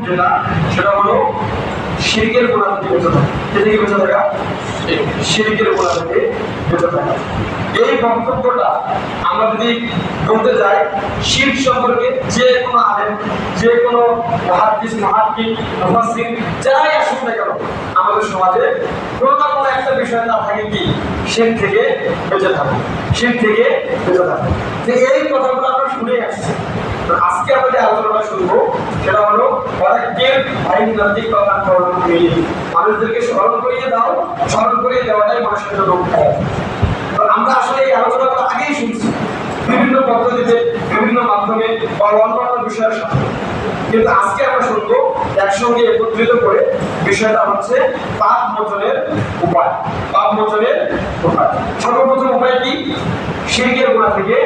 যেটা সেটা হলো শিরকের গুনাহ থেকে বেঁচে থাকা। এটা থেকে বেঁচে থাকা, শিরকের গুনাহ থেকে বেঁচে থাকা। এই বক্তব্যটা আমরা যদি বলতে যাই, শিরক সম্পর্কে যে কোনো আলেম, যে কোনো মুহাদ্দিস, মুহাক্কিক, মুফাসসির যারাই আসুক না কেন, আমাদের সমাজে কোনো না কোনো একটা বিষয় না থাকে কি শিরক থেকে বেঁচে থাকা, শিরক থেকে বেঁচে থাকা। যে এই কথাগুলো আমরা শুনে আসছি। আজকে আমরা যে আলোচনাটা শুনবো সেটা হলো মানুষদেরকে স্মরণ করিয়ে দাও, স্মরণ করিয়ে দেওয়াটাই মানুষের জন্য উপায়। আমরা আসলে এই আলোচনাগুলো আগেই শুনছি বিভিন্ন পদ্ধতিতে, বিভিন্ন মাধ্যমে বা অন্যান্য বিষয়ের সাথে, কিন্তু আজকে আমরা শুনবো একসঙ্গে একত্রিত করে। বিষয়টা হচ্ছে পাপ মোচনের উপায়। পাপ মোচনের উপায়, সর্বপ্রথম উপায় কি? শিরকের গুনাহ থেকে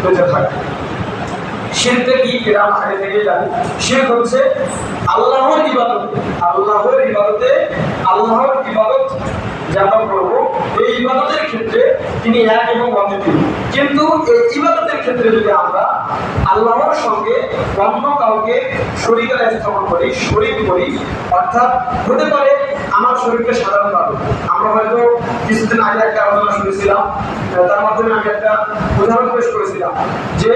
বেঁচে থাকা। শিরকটা কি এটা আমরা আগে থেকেই জানি। শিরক হচ্ছে আল্লাহর ইবাদত, আল্লাহর ইবাদতে, আল্লাহর ইবাদত যে আমরা করবো, এই ইবাদতের ক্ষেত্রে তিনি এক এবং অদ্বিতীয়। কিন্তু এই ইবাদতের ক্ষেত্রে যদি আমরা আল্লাহর সঙ্গে অন্য কাউকে শরীকের স্থাপন করি, শরীক করি, অর্থাৎ হতে পারে আমার শরীরকে সাধারণভাবে আমরা হয়তো কিছুদিন আগে একটা আলোচনা শুনেছিলাম, তার মাধ্যমে আমি একটা উদাহরণ পেশ করেছিলাম যে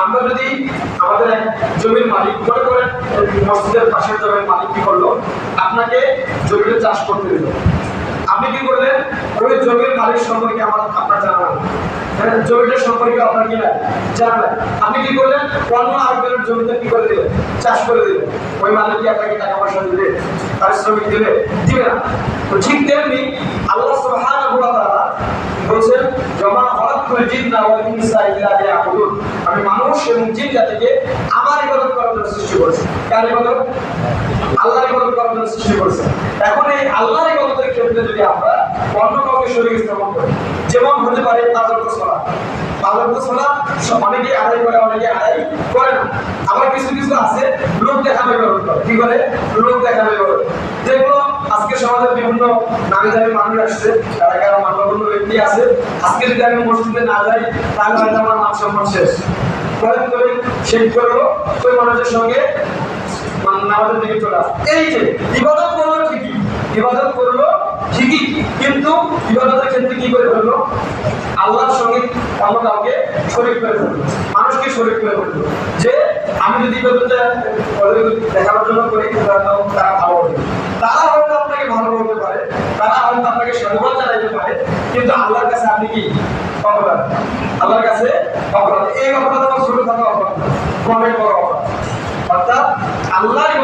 আমরা যদি আমাদের এক জমির মালিক, মনে করেন মসজিদের পাশের জমির মালিক কি করলো, আপনাকে জমিতে চাষ করতে দিল। আপনি কি করলেন? ওই জমির মালিক সম্পর্কে আপনার জানা নাই, জমিটা সম্পর্কে আপনার কি নাই, জানা নাই। আপনি কি করলেন? অন্য আরেকজনের জমিতে কি করে দিলেন? চাষ করে দিলেন। ওই মালিক কি আপনাকে টাকা পয়সা দিবে, পারিশ্রমিক দিবে? দিবে না। তো ঠিক তেমনি আল্লাহ সুবহানাহু ওয়া তাআলা বলছেন, জমা খলাকুল জিন্না ওয়াল ইনসা ইল্লা লিয়াবুদুন, আমি মানুষ এবং জিন জাতিকে আমার ইবাদত করার জন্য সৃষ্টি করেছি। কার ইবাদত? আল্লাহর ইবাদত করার জন্য সৃষ্টি করেছি। এখন এই আল্লাহর ইবাদতের ক্ষেত্রে যদি আমরা অন্য কাউকে শরীক স্থাপন করি, যেমন হতে পারে পাঁচ সালাত। পাঁচ সালাত অনেকে আদায় করে, অনেকে আদায় করে না। আবার কিছু কিছু আছে লোক দেখানো ইবাদত করে। কি করে? লোক দেখানো ইবাদত। যেগুলো আজকে সমাজের বিভিন্ন নামী দামি মানুষ আসছে, তারা কারো মানবন্ধ ব্যক্তি আছে, আজকে যদি আমি মসজিদে না যাই তাহলে হয়তো আমার মান সম্মান শেষ। পরে করে শেষ করলো ওই মানুষের সঙ্গে নামাজের দিকে চলে আসে। এই যে ইবাদত করলো ঠিকই, ইবাদত করলো ঠিকই, কিন্তু ইবাদতের ক্ষেত্রে কি করে ফেললো? আল্লাহর সঙ্গে অন্য কাউকে শরীক করে ফেললো, মানুষকে শরীক করে ফেললো। যে আমি যদি ইবাদতটা দেখানোর জন্য করি তারা ভালো হবে, তারা হয়তো আপনাকে ভালো বলতে পারে, তারা হয়তো আপনাকে সাধুবাদ জানাইতে পারে, কিন্তু আল্লাহর কাছে আপনি কি? অপরাধ। আল্লাহর কাছে অপরাধ। এই অপরাধ আমার ছোট থাকা অপরাধ, কমের বড় অপরাধ। অর্থাৎ আল্লাহর